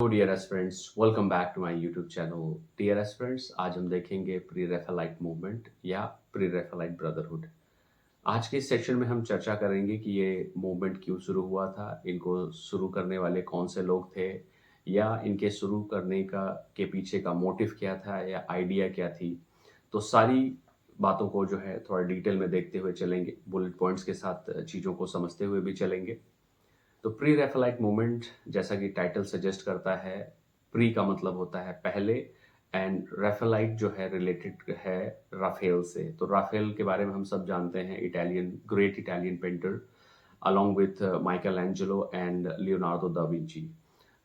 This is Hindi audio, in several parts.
Dear aspirants, welcome back to my YouTube channel. Dear aspirants, आज हम देखेंगे प्री रेफेलाइट मूवमेंट या प्री रेफेलाइट ब्रदरहुड। आज के इस सेक्शन में हम चर्चा करेंगे कि ये मूवमेंट क्यों शुरू हुआ था, इनको शुरू करने वाले कौन से लोग थे, या इनके शुरू करने का के पीछे का मोटिव क्या था या आइडिया क्या थी। तो सारी बातों को जो है थोड़ा डिटेल में देखते हुए चलेंगे, बुलेट पॉइंट्स के साथ चीज़ों को समझते हुए भी चलेंगे। तो प्री रेफेलाइट मूवमेंट, जैसा कि टाइटल सजेस्ट करता है, प्री का मतलब होता है पहले, एंड रेफेलाइट जो है रिलेटेड है राफेल से। तो राफेल के बारे में हम सब जानते हैं, Italian great Italian painter along with Michael Angelo and Leonardo da Vinci.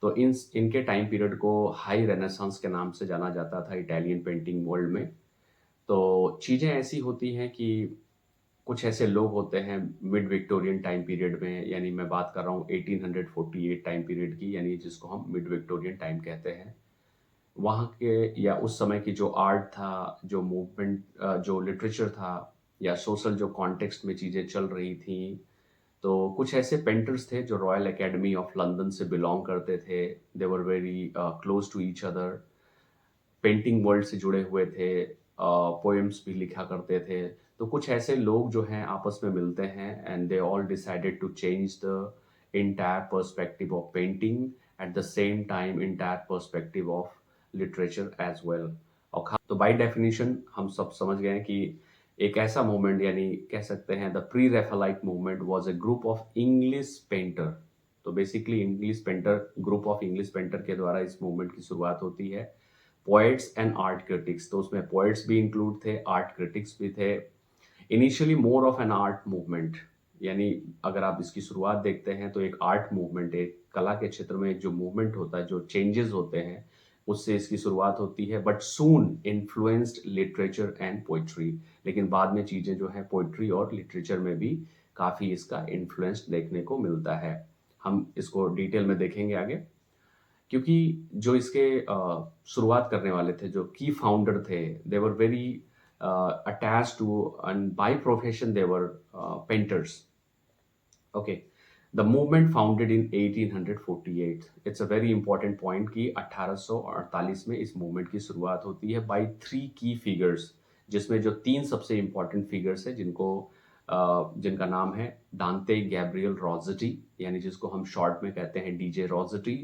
तो इनके टाइम पीरियड को हाई रेनेसांस के नाम से जाना जाता था इटालियन पेंटिंग वर्ल्ड में। तो चीज़ें ऐसी होती हैं कि कुछ ऐसे लोग होते हैं मिड विक्टोरियन टाइम पीरियड में, यानी मैं बात कर रहा हूँ 1848 टाइम पीरियड की, यानी जिसको हम मिड विक्टोरियन टाइम कहते हैं। वहाँ के या उस समय की जो आर्ट था, जो मूवमेंट, जो लिटरेचर था, या सोशल जो कॉन्टेक्स्ट में चीज़ें चल रही थी, तो कुछ ऐसे पेंटर्स थे जो रॉयल एकेडमी ऑफ लंदन से बिलोंग करते थे। They were very close to each other, painting world से जुड़े हुए थे, पोएम्स भी लिखा करते थे। तो कुछ ऐसे लोग जो हैं आपस में मिलते हैं and they all decided to change the entire perspective of painting, at the same time entire perspective of literature as well. और तो बाय डेफिनेशन हम सब समझ गए हैं कि एक ऐसा मूवमेंट, यानी कह सकते हैं the pre Raphaelite movement was a group of English painter. तो basically English painter, group of English painter के द्वारा इस मूवमेंट की शुरुआत होती है। पोएट्स एंड आर्ट क्रिटिक्स, तो उसमें पोएट्स भी इंक्लूड थे, आर्ट क्रिटिक्स भी थे। Initially more of an art movement, यानी अगर आप इसकी शुरुआत देखते हैं तो एक आर्ट मूवमेंट, एक कला के क्षेत्र में एक जो मूवमेंट होता है, जो चेंजेस होते हैं, उससे इसकी शुरुआत होती है। But soon influenced literature and poetry, लेकिन बाद में चीज़ें जो है पोइट्री और लिटरेचर में भी काफ़ी इसका इन्फ्लुएंस देखने को मिलता है। हम इसको डिटेल में देखेंगे आगे, क्योंकि जो इसके शुरुआत करने वाले थे, जो की फाउंडर थे, they were very attach to, and by profession they were painters. Okay, the movement founded in 1848। It's a very important point कि 1848 में इस मूवमेंट की शुरुआत होती है बाय थ्री की फिगर्स, जिसमें जो तीन सबसे इंपॉर्टेंट फिगर्स है, जिनका नाम है दांते गैब्रियल रोसेटी, यानी जिसको हम शॉर्ट में कहते हैं डीजे रोसेटी,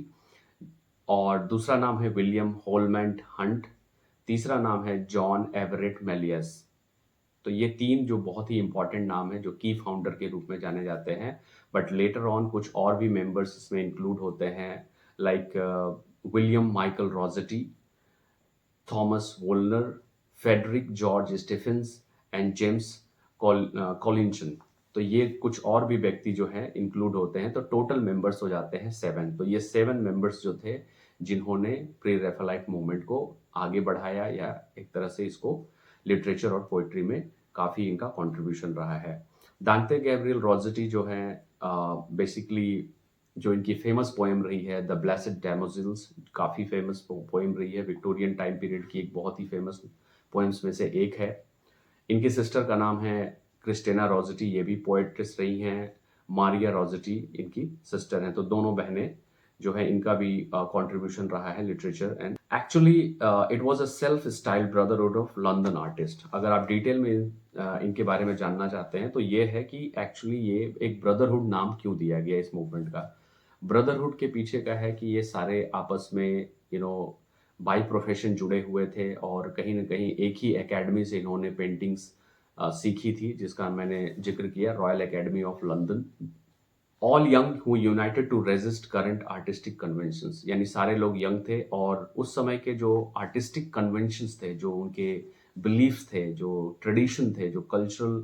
और दूसरा नाम है विलियम होलमैंड हंट, तीसरा नाम है जॉन एवरेट मेलियस। तो ये तीन जो बहुत ही इंपॉर्टेंट नाम है, जो की फाउंडर के रूप में जाने जाते हैं। बट लेटर ऑन कुछ और भी मेंबर्स इसमें इंक्लूड होते हैं, like William Michael Rossetti, Thomas Woolner, Frederic George Stephens and James Collinson. तो ये कुछ और भी व्यक्ति जो हैं इंक्लूड होते हैं, तो टोटल मेंबर्स हो जाते हैं 7। तो ये 7 मेंबर्स जो थे, जिन्होंने प्री रेफेलाइट मूवमेंट को आगे बढ़ाया, या एक तरह से इसको लिटरेचर और पोइट्री में काफ़ी इनका कंट्रीब्यूशन रहा है। दांते गैब्रियल रोसेटी जो है, बेसिकली जो इनकी फेमस पोएम रही है द ब्लेसेड डैमोजिल्स, काफ़ी फेमस पोएम रही है, विक्टोरियन टाइम पीरियड की एक बहुत ही फेमस पोएम्स में से एक है। इनकी सिस्टर का नाम है क्रिस्टिना रोसेटी, ये भी पोएट्रेस रही हैं। मारिया रोसेटी इनकी सिस्टर हैं। तो दोनों बहनें जो है, इनका भी कंट्रीब्यूशन रहा है literature and actually it was a self style brotherhood of London artist. अगर आप डिटेल में इनके बारे में जानना चाहते हैं तो ये है कि एक्चुअली ये एक ब्रदरहुड नाम क्यों दिया गया इस मूवमेंट का। ब्रदरहुड के पीछे का है कि ये सारे आपस में बाई प्रोफेशन जुड़े हुए थे, और कहीं ना कहीं एक ही एकेडमी से इन्होंने पेंटिंग्स सीखी थी, जिसका मैंने जिक्र किया, royal academy of London. All young who united to resist current artistic conventions, यानी सारे लोग यंग थे, और उस समय के जो आर्टिस्टिक कन्वेंशंस थे, जो उनके बिलीफ्स थे, जो ट्रेडिशन थे, जो कल्चरल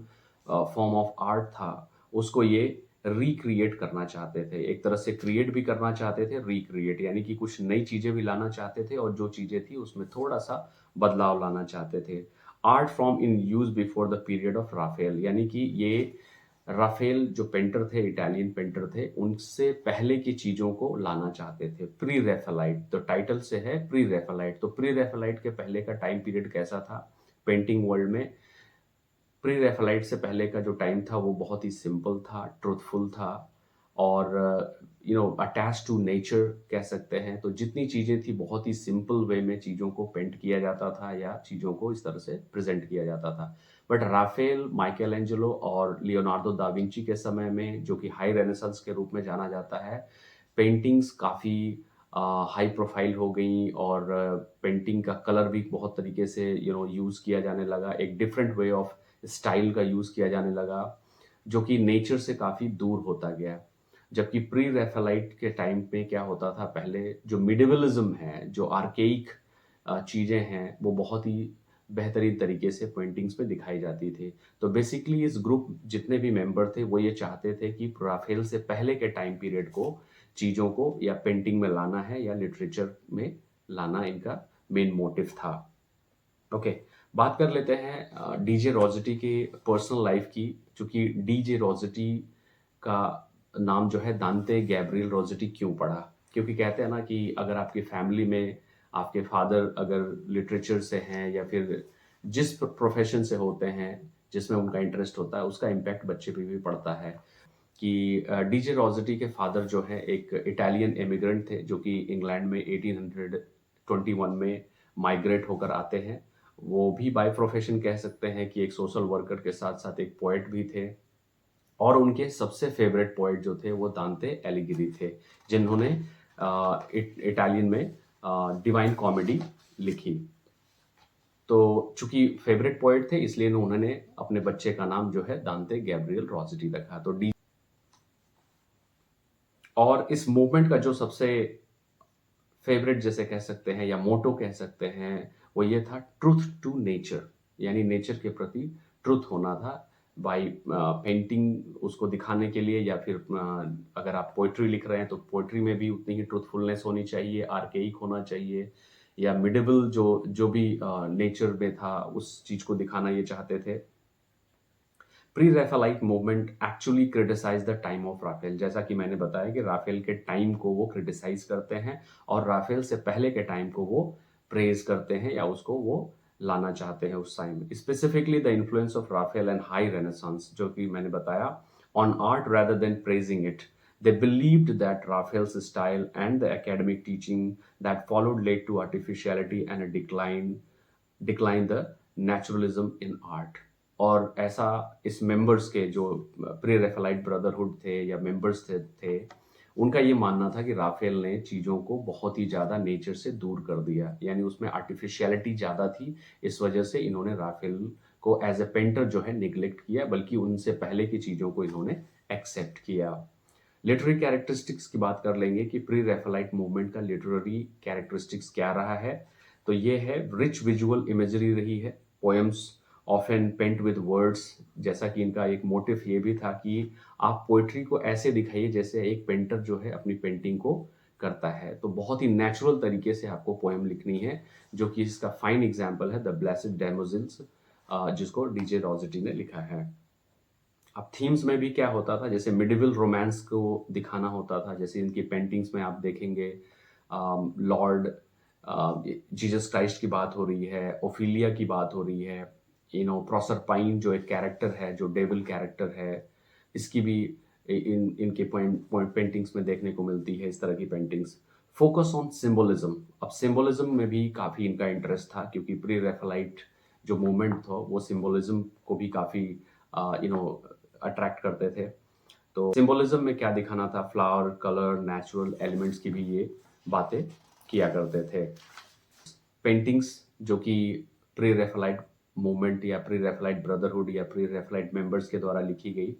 फॉर्म ऑफ आर्ट था, उसको ये रिक्रिएट करना चाहते थे। एक तरह से क्रिएट भी करना चाहते थे, रिक्रिएट यानी कि कुछ नई चीज़ें भी लाना चाहते थे, और जो चीज़ें थी उसमें थोड़ा सा बदलाव लाना चाहते थे। Art form in use before the period of Raphael, यानी कि ये राफेल जो पेंटर थे, इटालियन पेंटर थे, उनसे पहले की चीज़ों को लाना चाहते थे। प्री रेफेलाइट, तो टाइटल से है प्री रेफेलाइट। तो प्री रेफेलाइट के पहले का टाइम पीरियड कैसा था पेंटिंग वर्ल्ड में? प्री रेफेलाइट से पहले का जो टाइम था वो बहुत ही सिंपल था, ट्रुथफुल था, और अटैच टू नेचर कह सकते हैं। तो जितनी चीज़ें थी बहुत ही सिंपल वे में चीज़ों को पेंट किया जाता था या चीज़ों को इस तरह से प्रेजेंट किया जाता था। बट राफेल, माइकल एंजेलो और लियोनार्डो दा विंची के समय में, जो कि हाई रेनेसांस के रूप में जाना जाता है, पेंटिंग्स काफ़ी हाई प्रोफाइल हो गई और पेंटिंग का कलर भी बहुत तरीके से यूज़ किया जाने लगा। एक डिफरेंट वे ऑफ स्टाइल का यूज़ किया जाने लगा, जो कि नेचर से काफ़ी दूर होता गया। जबकि प्री रैफेलाइट के टाइम पे क्या होता था, पहले जो मिडिवलिज्म है, जो आर्केइक चीज़ें हैं, वो बहुत ही बेहतरीन तरीके से पेंटिंग्स में दिखाई जाती थी। तो बेसिकली इस ग्रुप जितने भी मेंबर थे वो ये चाहते थे कि राफेल से पहले के टाइम पीरियड को, चीज़ों को या पेंटिंग में लाना है या लिटरेचर में लाना इनका मेन मोटिव था। ओके, बात कर लेते हैं डीजे रोज़ेटी की पर्सनल लाइफ की। चूँकि डीजे रोज़ेटी का नाम जो है दांते गैब्रियल रोज़ेटी क्यों पड़ा? क्योंकि कहते हैं ना कि अगर आपकी फैमिली में आपके फादर अगर लिटरेचर से हैं या फिर जिस प्रोफ़ेशन से होते हैं, जिसमें उनका इंटरेस्ट होता है, उसका इम्पैक्ट बच्चे पे भी पड़ता है। कि डीजे रोज़ेटी के फादर जो हैं एक इटालियन इमिग्रेंट थे, जो कि इंग्लैंड में 1821 में माइग्रेट होकर आते हैं। वो भी बाय प्रोफेशन कह सकते हैं कि एक सोशल वर्कर के साथ-साथ एक पोएट भी थे, और उनके सबसे फेवरेट पोएट जो थे वो दांते एलिगिरी थे, जिन्होंने इटालियन में डिवाइन कॉमेडी लिखी। तो चूँकि फेवरेट पोएट थे, इसलिए उन्होंने अपने बच्चे का नाम जो है दांते गैब्रियल रोज़ेटी रखा। तो डी और इस मूवमेंट का जो सबसे फेवरेट जैसे कह सकते हैं या मोटो कह सकते हैं, वो ये था ट्रुथ टू नेचर, यानी नेचर के प्रति ट्रुथ होना था। बाई पेंटिंग उसको दिखाने के लिए, या फिर अगर आप पोएट्री लिख रहे हैं तो पोएट्री में भी उतनी ही ट्रुथफुलनेस होनी चाहिए, आर्केइक होना चाहिए, या मिडेवल जो जो भी नेचर में था उस चीज़ को दिखाना ये चाहते थे। Pre Raphaelite movement actually criticise the time of Raphael. जैसा कि मैंने बताया कि राफेल के टाइम को वो क्रिटिसाइज करते हैं, और राफेल से पहले के टाइम को वो प्रेज करते हैं या उसको वो लाना चाहते हैं उस टाइम में। Specifically the influence of Raphael and high renaissance, जो कि मैंने बताया, on art rather than praising it. They believed that Raphael's style and the academic teaching that followed led to artificiality and a decline the naturalism in art. और ऐसा इस मेंबर्स के जो प्री रेफेलाइट ब्रदरहुड थे या मेंबर्स थे, उनका ये मानना था कि राफेल ने चीज़ों को बहुत ही ज़्यादा नेचर से दूर कर दिया, यानी उसमें आर्टिफिशियलिटी ज़्यादा थी। इस वजह से इन्होंने राफेल को एज ए पेंटर जो है निगलेक्ट किया, बल्कि उनसे पहले की चीज़ों को इन्होंने एक्सेप्ट किया। लिटरेरी कैरेक्टरिस्टिक्स की बात कर लेंगे कि प्री रैफेलाइट मूवमेंट का लिटरेरी कैरेक्टरिस्टिक्स क्या रहा है। तो ये है, रिच विजुअल इमेजरी रही है, poems often paint with words. जैसा कि इनका एक मोटिव ये भी था कि आप पोएट्री को ऐसे दिखाइए जैसे एक पेंटर जो है अपनी पेंटिंग को करता है। तो बहुत ही नेचुरल तरीके से आपको पोएम लिखनी है, जो कि इसका फाइन एग्जाम्पल है द ब्लेसेड डैमोजिल्स, जिसको डीजे रोज़ेटी ने लिखा है। अब थीम्स में भी क्या होता था, जैसे मिडिवल रोमांस को दिखाना होता था। जैसे इनकी पेंटिंग्स में आप देखेंगे लॉर्ड जीसस क्राइस्ट की बात हो रही है, ओफिलिया की बात हो रही है, प्रोसरपाइन जो एक कैरेक्टर है, जो डेविल कैरेक्टर है, इसकी भी इनके पॉइंट पेंटिंग्स में देखने को मिलती है इस तरह की पेंटिंग्स। Focus on symbolism. अब सिंबलिज्म में भी काफ़ी इनका इंटरेस्ट था, क्योंकि प्री रेफेलाइट जो मूवमेंट था वो सिंबलिज्म को भी काफ़ी अट्रैक्ट करते थे। तो सिंबलिज्म में क्या दिखाना था, फ्लावर, कलर, नेचुरल एलिमेंट्स की भी ये बातें किया करते थे। पेंटिंग्स जो कि प्री रेफेलाइट मूवमेंट या प्री रेफेलाइट ब्रदरहुड या प्री रेफेलाइट मेंबर्स के द्वारा लिखी गई,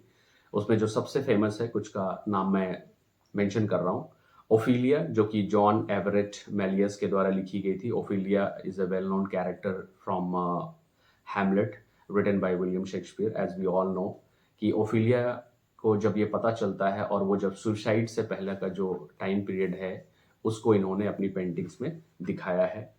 उसमें जो सबसे फेमस है, कुछ का नाम मैं मेंशन कर रहा हूँ। ओफिलिया, जो कि जॉन एवरेट मेलियस के द्वारा लिखी गई थी। Ophelia is a well known character from Hamlet, written by William Shakespeare. As we all know कि ओफिलिया को जब ये पता चलता है, और वो जब सुसाइड से पहले का जो टाइम पीरियड है, उसको इन्होंने अपनी पेंटिंग्स में दिखाया है।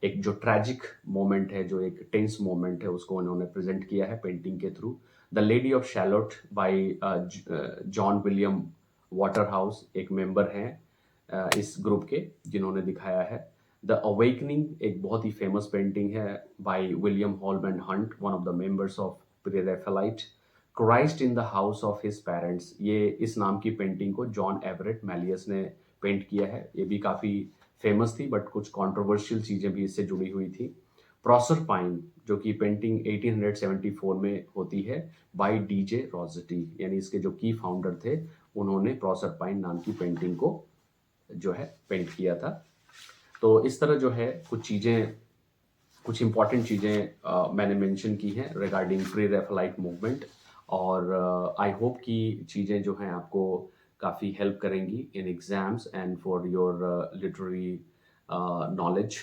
एक जो ट्रैजिक मोमेंट है, जो एक टेंस मोमेंट है, उसको उन्होंने प्रेजेंट किया है पेंटिंग के through. The lady of shallot bye John William Waterhouse एक मेंबर हैं इस ग्रुप के, जिन्होंने दिखाया है। द अवेकनिंग एक बहुत ही फेमस पेंटिंग है by William Holman Hunt, one of the members of pre-Raphaelite. Christ in the house of his parents, ये इस नाम की पेंटिंग को जॉन एवरेट मैलियस ने पेंट किया है। ये भी काफ़ी फेमस थी, बट कुछ कंट्रोवर्शियल चीज़ें भी इससे जुड़ी हुई थी। प्रोसरपाइन, जो कि पेंटिंग 1874 में होती है, बाय डीजे रॉसेटी, यानी इसके जो की फाउंडर थे, उन्होंने प्रोसरपाइन नाम की पेंटिंग को जो है पेंट किया था। तो इस तरह जो है कुछ चीज़ें, कुछ इंपॉर्टेंट चीज़ें मैंने मेंशन की हैं रिगार्डिंग प्री रेफलाइट मूवमेंट, और आई होप कि चीज़ें जो हैं आपको काफ़ी हेल्प करेंगी in exams and for your literary knowledge.